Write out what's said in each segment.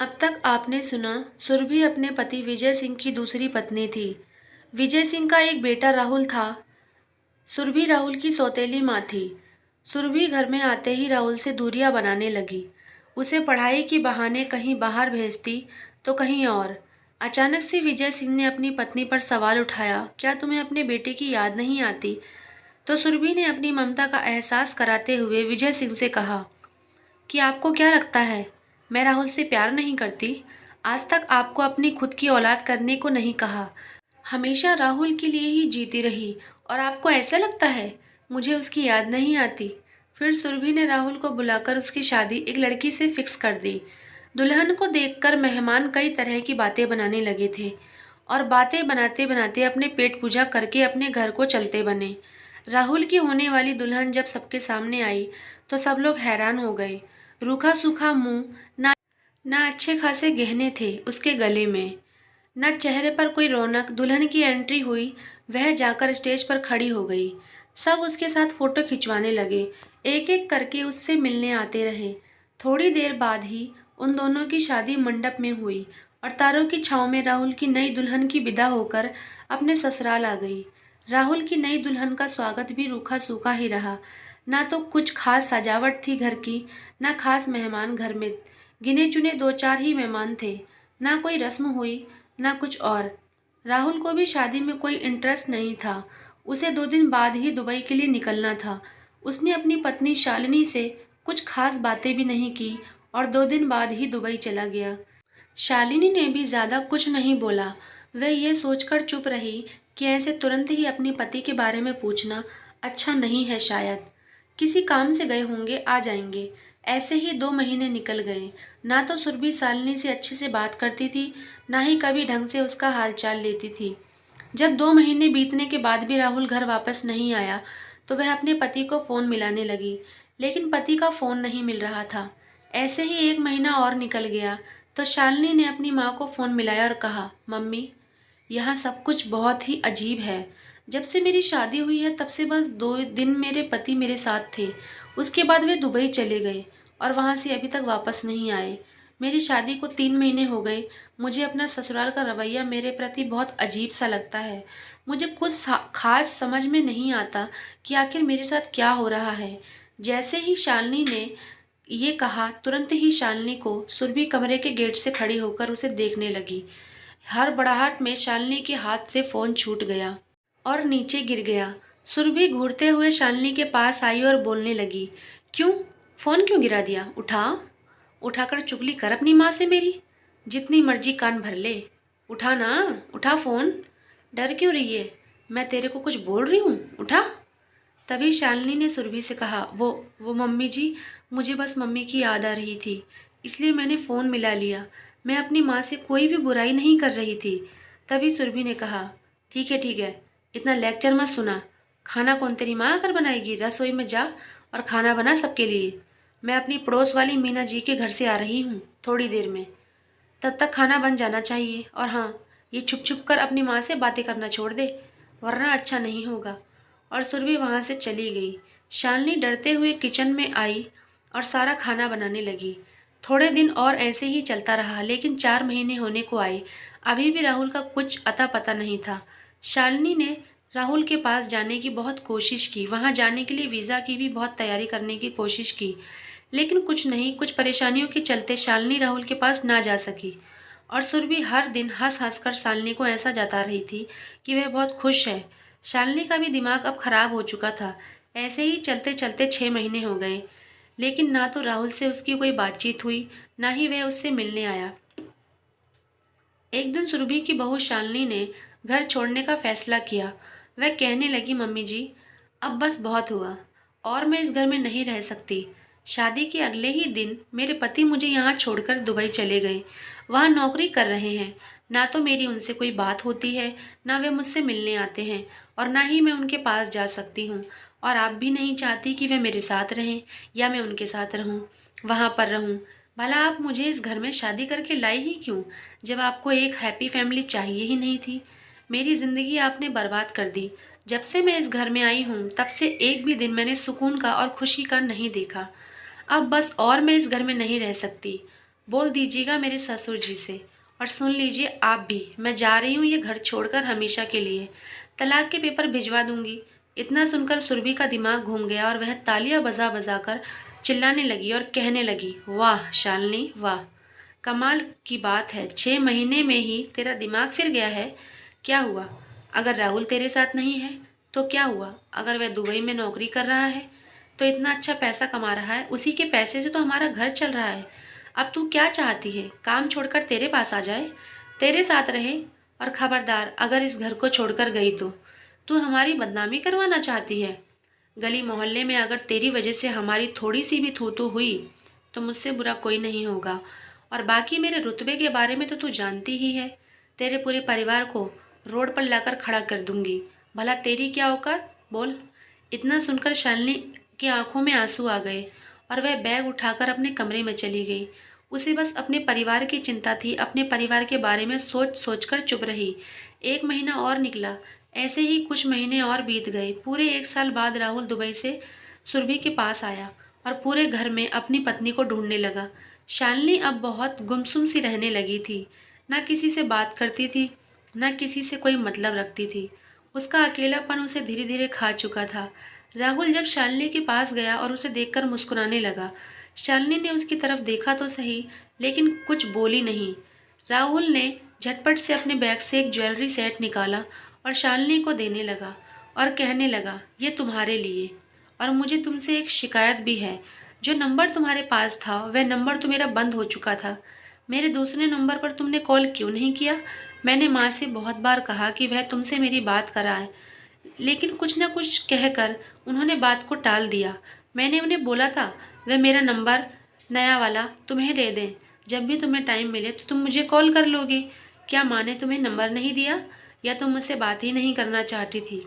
अब तक आपने सुना, सुरभि अपने पति विजय सिंह की दूसरी पत्नी थी। विजय सिंह का एक बेटा राहुल था। सुरभि राहुल की सौतेली माँ थी। सुरभि घर में आते ही राहुल से दूरियां बनाने लगी। उसे पढ़ाई के बहाने कहीं बाहर भेजती तो कहीं और। अचानक से विजय सिंह ने अपनी पत्नी पर सवाल उठाया, क्या तुम्हें अपने बेटे की याद नहीं आती? तो सुरभि ने अपनी ममता का एहसास कराते हुए विजय सिंह से कहा कि आपको क्या लगता है, मैं राहुल से प्यार नहीं करती? आज तक आपको अपनी खुद की औलाद करने को नहीं कहा। हमेशा राहुल के लिए ही जीती रही और आपको ऐसा लगता है मुझे उसकी याद नहीं आती? फिर सुरभि ने राहुल को बुलाकर उसकी शादी एक लड़की से फिक्स कर दी। दुल्हन को देखकर मेहमान कई तरह की बातें बनाने लगे थे और बातें बनाते बनाते अपने पेट पूजा करके अपने घर को चलते बने। राहुल की होने वाली दुल्हन जब सबके सामने आई तो सब लोग हैरान हो गए। रूखा सूखा मुंह, ना अच्छे खासे गहने थे उसके गले में, न चेहरे पर कोई रौनक। दुल्हन की एंट्री हुई, वह जाकर स्टेज पर खड़ी हो गई। सब उसके साथ फोटो खिंचवाने लगे, एक एक करके उससे मिलने आते रहे। थोड़ी देर बाद ही उन दोनों की शादी मंडप में हुई और तारों की छांव में राहुल की नई दुल्हन की विदा होकर अपने ससुराल आ गई। राहुल की नई दुल्हन का स्वागत भी रूखा सूखा ही रहा। ना तो कुछ खास सजावट थी घर की, ना खास मेहमान घर में। गिने चुने दो चार ही मेहमान थे। ना कोई रस्म हुई, ना कुछ और। राहुल को भी शादी में कोई इंटरेस्ट नहीं था। उसे 2 दिन बाद ही दुबई के लिए निकलना था। उसने अपनी पत्नी शालिनी से कुछ खास बातें भी नहीं की और 2 दिन बाद ही दुबई चला गया। शालिनी ने भी ज्यादा कुछ नहीं बोला। वह ये सोचकर चुप रही कि ऐसे तुरंत ही अपने पति के बारे में पूछना अच्छा नहीं है। शायद किसी काम से गए होंगे, आ जाएंगे। ऐसे ही 2 महीने निकल गए। ना तो सुरभि शालिनी से अच्छे से बात करती थी, ना ही कभी ढंग से उसका हालचाल लेती थी। जब 2 महीने बीतने के बाद भी राहुल घर वापस नहीं आया तो वह अपने पति को फ़ोन मिलाने लगी, लेकिन पति का फ़ोन नहीं मिल रहा था। ऐसे ही 1 महीना और निकल गया तो शालिनी ने अपनी माँ को फ़ोन मिलाया और कहा, मम्मी, यहाँ सब कुछ बहुत ही अजीब है। जब से मेरी शादी हुई है तब से बस 2 दिन मेरे पति मेरे साथ थे। उसके बाद वे दुबई चले गए और वहाँ से अभी तक वापस नहीं आए। मेरी शादी को 3 महीने हो गए। मुझे अपना ससुराल का रवैया मेरे प्रति बहुत अजीब सा लगता है। मुझे कुछ खास समझ में नहीं आता कि आखिर मेरे साथ क्या हो रहा है। जैसे ही शालिनी ने ये कहा, तुरंत ही शालिनी को सुरभि कमरे के गेट से खड़ी होकर उसे देखने लगी। हड़बड़ाहट में शालिनी के हाथ से फोन छूट गया और नीचे गिर गया। सुरभि घूरते हुए शालिनी के पास आई और बोलने लगी, क्यों, फोन क्यों गिरा दिया? उठा, उठाकर चुगली कर अपनी माँ से मेरी। जितनी मर्जी कान भर ले, उठा ना, उठा फोन। डर क्यों रही है? मैं तेरे को कुछ बोल रही हूँ, उठा। तभी शालिनी ने सुरभि से कहा, वो मम्मी जी, मुझे बस मम्मी की याद आ रही थी, इसलिए मैंने फ़ोन मिला लिया। मैं अपनी माँ से कोई भी बुराई नहीं कर रही थी। तभी सुरभि ने कहा, ठीक है, इतना लेक्चर मत सुना। खाना कौन तेरी माँ आकर बनाएगी? रसोई में जा और खाना बना सबके लिए। मैं अपनी पड़ोस वाली मीना जी के घर से आ रही हूँ थोड़ी देर में, तब तक खाना बन जाना चाहिए। और हाँ, ये छुप छुप कर अपनी माँ से बातें करना छोड़ दे, वरना अच्छा नहीं होगा। और सुरभि वहाँ से चली गई। शालिनी डरते हुए किचन में आई और सारा खाना बनाने लगी। थोड़े दिन और ऐसे ही चलता रहा, लेकिन 4 महीने होने को आए। अभी भी राहुल का कुछ अता पता नहीं था। शालिनी ने राहुल के पास जाने की बहुत कोशिश की, वहाँ जाने के लिए वीज़ा की भी बहुत तैयारी करने की कोशिश की, लेकिन कुछ नहीं, कुछ परेशानियों के चलते शालिनी राहुल के पास ना जा सकी। और सुरभि हर दिन हंस हंस कर शालिनी को ऐसा जता रही थी कि वह बहुत खुश है। शालिनी का भी दिमाग अब खराब हो चुका था। ऐसे ही चलते चलते 6 महीने हो गए, लेकिन ना तो राहुल से उसकी कोई बातचीत हुई, ना ही वह उससे मिलने आया। एक दिन सुरभि की बहू शालिनी ने घर छोड़ने का फैसला किया। वह कहने लगी, मम्मी जी, अब बस बहुत हुआ और मैं इस घर में नहीं रह सकती। शादी के अगले ही दिन मेरे पति मुझे यहाँ छोड़कर दुबई चले गए। वहाँ नौकरी कर रहे हैं। ना तो मेरी उनसे कोई बात होती है, ना वे मुझसे मिलने आते हैं, और ना ही मैं उनके पास जा सकती हूँ। और आप भी नहीं चाहती कि वे मेरे साथ रहें या मैं उनके साथ रहूँ, वहाँ पर रहूँ। भला आप मुझे इस घर में शादी करके लाई ही क्यों, जब आपको एक हैप्पी फैमिली चाहिए ही नहीं थी? मेरी ज़िंदगी आपने बर्बाद कर दी। जब से मैं इस घर में आई हूँ तब से एक भी दिन मैंने सुकून का और खुशी का नहीं देखा। अब बस और मैं इस घर में नहीं रह सकती। बोल दीजिएगा मेरे ससुर जी से, और सुन लीजिए आप भी, मैं जा रही हूँ ये घर छोड़कर हमेशा के लिए। तलाक के पेपर भिजवा दूंगी। इतना सुनकर सुरभि का दिमाग घूम गया और वह तालियां बजा बजा कर चिल्लाने लगी और कहने लगी, वाह शालिनी वाह, कमाल की बात है, 6 महीने में ही तेरा दिमाग फिर गया है। क्या हुआ अगर राहुल तेरे साथ नहीं है? तो क्या हुआ अगर वह दुबई में नौकरी कर रहा है? तो इतना अच्छा पैसा कमा रहा है, उसी के पैसे से तो हमारा घर चल रहा है। अब तू क्या चाहती है, काम छोड़कर तेरे पास आ जाए, तेरे साथ रहे? और खबरदार अगर इस घर को छोड़कर गई तो तू हमारी बदनामी करवाना चाहती है। गली मोहल्ले में अगर तेरी वजह से हमारी थोड़ी सी भी थू हुई तो मुझसे बुरा कोई नहीं होगा। और बाकी मेरे रुतबे के बारे में तो तू जानती ही है, तेरे पूरे परिवार को रोड पर लाकर खड़ा कर दूंगी। भला तेरी क्या औकात, बोल। इतना सुनकर शालिनी की आंखों में आंसू आ गए और वह बैग उठाकर अपने कमरे में चली गई। उसे बस अपने परिवार की चिंता थी, अपने परिवार के बारे में सोच सोच कर चुप रही। 1 महीना और निकला, ऐसे ही कुछ महीने और बीत गए। पूरे 1 साल बाद राहुल दुबई से सुरभि के पास आया और पूरे घर में अपनी पत्नी को ढूंढने लगा। शालिनी अब बहुत गुमसुम सी रहने लगी थी, ना किसी से बात करती थी, ना किसी से कोई मतलब रखती थी। उसका अकेलापन उसे धीरे धीरे खा चुका था। राहुल जब शालिनी के पास गया और उसे देखकर मुस्कुराने लगा। शालिनी ने उसकी तरफ देखा तो सही, लेकिन कुछ बोली नहीं। राहुल ने झटपट से अपने बैग से एक ज्वेलरी सेट निकाला और शालिनी को देने लगा और कहने लगा, ये तुम्हारे लिए, और मुझे तुमसे एक शिकायत भी है। जो नंबर तुम्हारे पास था वह नंबर तो मेरा बंद हो चुका था। मेरे दूसरे नंबर पर तुमने कॉल क्यों नहीं किया? मैंने माँ से बहुत बार कहा कि वह तुमसे मेरी बात कराए, लेकिन कुछ न कुछ कहकर उन्होंने बात को टाल दिया। मैंने उन्हें बोला था वह मेरा नंबर नया वाला तुम्हें दे दें, जब भी तुम्हें टाइम मिले तो तुम मुझे कॉल कर लोगे। क्या माँ ने तुम्हें नंबर नहीं दिया, या तुम मुझसे बात ही नहीं करना चाहती थी?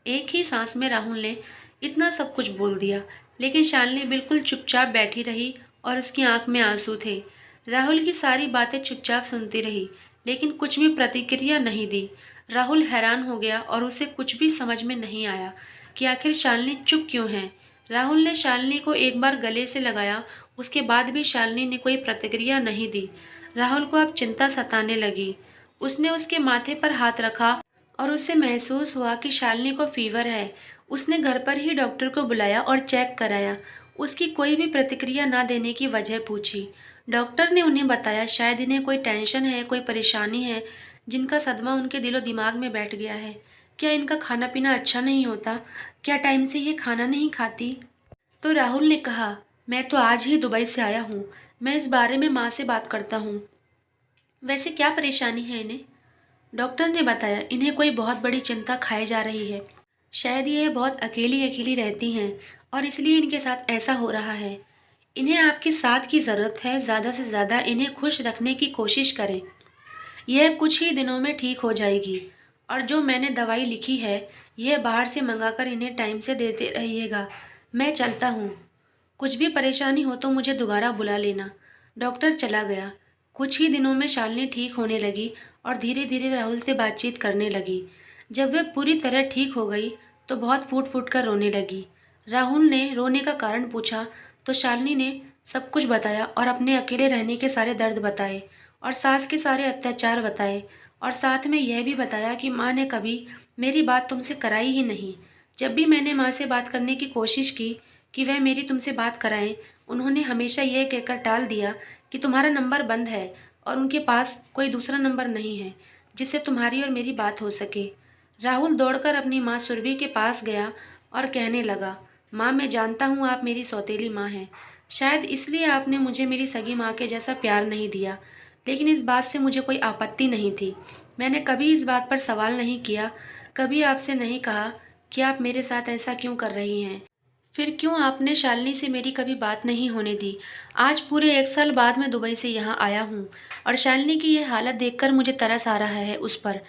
एक ही सांस में राहुल ने इतना सब कुछ बोल दिया, लेकिन शालिनी बिल्कुल चुपचाप बैठी रही और उसकी आंख में आंसू थे। राहुल की सारी बातें चुपचाप सुनती रही, लेकिन कुछ भी प्रतिक्रिया नहीं दी। राहुल हैरान हो गया और उसे कुछ भी समझ में नहीं आया कि आखिर शालिनी चुप क्यों है। राहुल ने शालिनी को एक बार गले से लगाया, उसके बाद भी शालिनी ने कोई प्रतिक्रिया नहीं दी। राहुल को अब चिंता सताने लगी। उसने उसके माथे पर हाथ रखा और उसे महसूस हुआ कि शालिनी को फीवर है। उसने घर पर ही डॉक्टर को बुलाया और चेक कराया। उसकी कोई भी प्रतिक्रिया ना देने की वजह पूछी। डॉक्टर ने उन्हें बताया शायद इन्हें कोई टेंशन है, कोई परेशानी है, जिनका सदमा उनके दिलो दिमाग में बैठ गया है। क्या इनका खाना पीना अच्छा नहीं होता? क्या टाइम से ये खाना नहीं खाती? तो राहुल ने कहा, मैं तो आज ही दुबई से आया हूँ, मैं इस बारे में माँ से बात करता हूँ। वैसे क्या परेशानी है इन्हें? डॉक्टर ने बताया इन्हें कोई बहुत बड़ी चिंता खाई जा रही है। शायद ये बहुत अकेली अकेली रहती हैं और इसलिए इनके साथ ऐसा हो रहा है। इन्हें आपके साथ की ज़रूरत है, ज़्यादा से ज़्यादा इन्हें खुश रखने की कोशिश करें। यह कुछ ही दिनों में ठीक हो जाएगी। और जो मैंने दवाई लिखी है यह बाहर से मंगाकर इन्हें टाइम से देते रहिएगा। मैं चलता हूँ, कुछ भी परेशानी हो तो मुझे दोबारा बुला लेना। डॉक्टर चला गया। कुछ ही दिनों में शालिनी ठीक होने लगी और धीरे धीरे राहुल से बातचीत करने लगी। जब वह पूरी तरह ठीक हो गई तो बहुत फूट फूट कर रोने लगी। राहुल ने रोने का कारण पूछा तो शालिनी ने सब कुछ बताया और अपने अकेले रहने के सारे दर्द बताए और सास के सारे अत्याचार बताए, और साथ में यह भी बताया कि माँ ने कभी मेरी बात तुमसे कराई ही नहीं। जब भी मैंने माँ से बात करने की कोशिश की कि वह मेरी तुमसे बात कराएं, उन्होंने हमेशा यह कहकर टाल दिया कि तुम्हारा नंबर बंद है और उनके पास कोई दूसरा नंबर नहीं है जिससे तुम्हारी और मेरी बात हो सके। राहुल दौड़कर अपनी माँ सुरभि के पास गया और कहने लगा, माँ मैं जानता हूँ आप मेरी सौतेली माँ हैं, शायद इसलिए आपने मुझे मेरी सगी माँ के जैसा प्यार नहीं दिया, लेकिन इस बात से मुझे कोई आपत्ति नहीं थी। मैंने कभी इस बात पर सवाल नहीं किया, कभी आपसे नहीं कहा कि आप मेरे साथ ऐसा क्यों कर रही हैं। फिर क्यों आपने शालिनी से मेरी कभी बात नहीं होने दी? आज पूरे 1 साल बाद मैं दुबई से यहाँ आया हूँ और शालिनी की यह हालत देखकर मुझे तरस आ रहा है उस पर।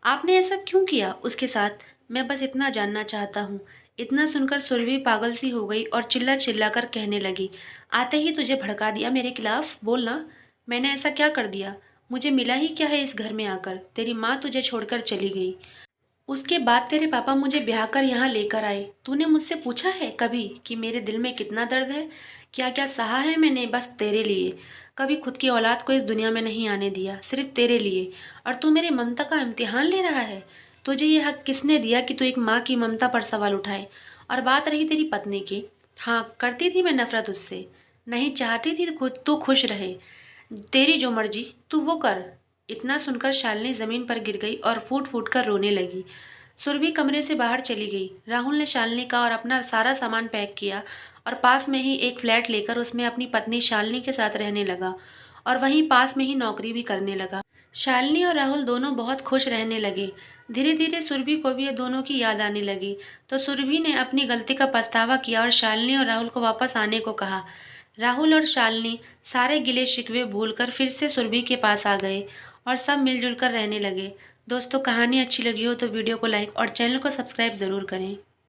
आपने ऐसा क्यों किया उसके साथ? मैं बस इतना जानना चाहता हूँ। इतना सुनकर सुरभि पागल सी हो गई और चिल्ला चिल्ला कर कहने लगी, आते ही तुझे भड़का दिया मेरे खिलाफ? बोलना, मैंने ऐसा क्या कर दिया? मुझे मिला ही क्या है इस घर में आकर? तेरी माँ तुझे छोड़कर चली गई, उसके बाद तेरे पापा मुझे ब्याह कर यहाँ लेकर आए। तूने मुझसे पूछा है कभी कि मेरे दिल में कितना दर्द है, क्या क्या सहा है मैंने बस तेरे लिए। कभी खुद की औलाद को इस दुनिया में नहीं आने दिया, सिर्फ तेरे लिए। और तू मेरी ममता का इम्तिहान ले रहा है। तुझे ये हक किसने दिया कि तू एक माँ की ममता पर सवाल उठाए। और बात रही तेरी पत्नी की, हाँ करती थी मैं नफरत उससे, नहीं चाहती थी खुद तू खुश रहे। तेरी जो मर्जी तू वो कर। इतना सुनकर शालिनी जमीन पर गिर गई और फूट फूट कर रोने लगी। सुरभि कमरे से बाहर चली गई। राहुल ने शालिनी का और अपना सारा सामान पैक किया और पास में ही एक फ्लैट लेकर उसमें अपनी पत्नी शालिनी के साथ रहने लगा और वहीं पास में ही नौकरी भी करने लगा। शालिनी और राहुल दोनों बहुत खुश रहने लगे। धीरे धीरे सुरभि को भी ये दोनों की याद आने लगी, तो सुरभि ने अपनी गलती का पछतावा किया और शालिनी और राहुल को वापस आने को कहा। राहुल और शालिनी सारे गिले शिकवे भूलकर फिर से सुरभि के पास आ गए और सब मिलजुल कर रहने लगे। दोस्तों, कहानी अच्छी लगी हो तो वीडियो को लाइक और चैनल को सब्सक्राइब ज़रूर करें।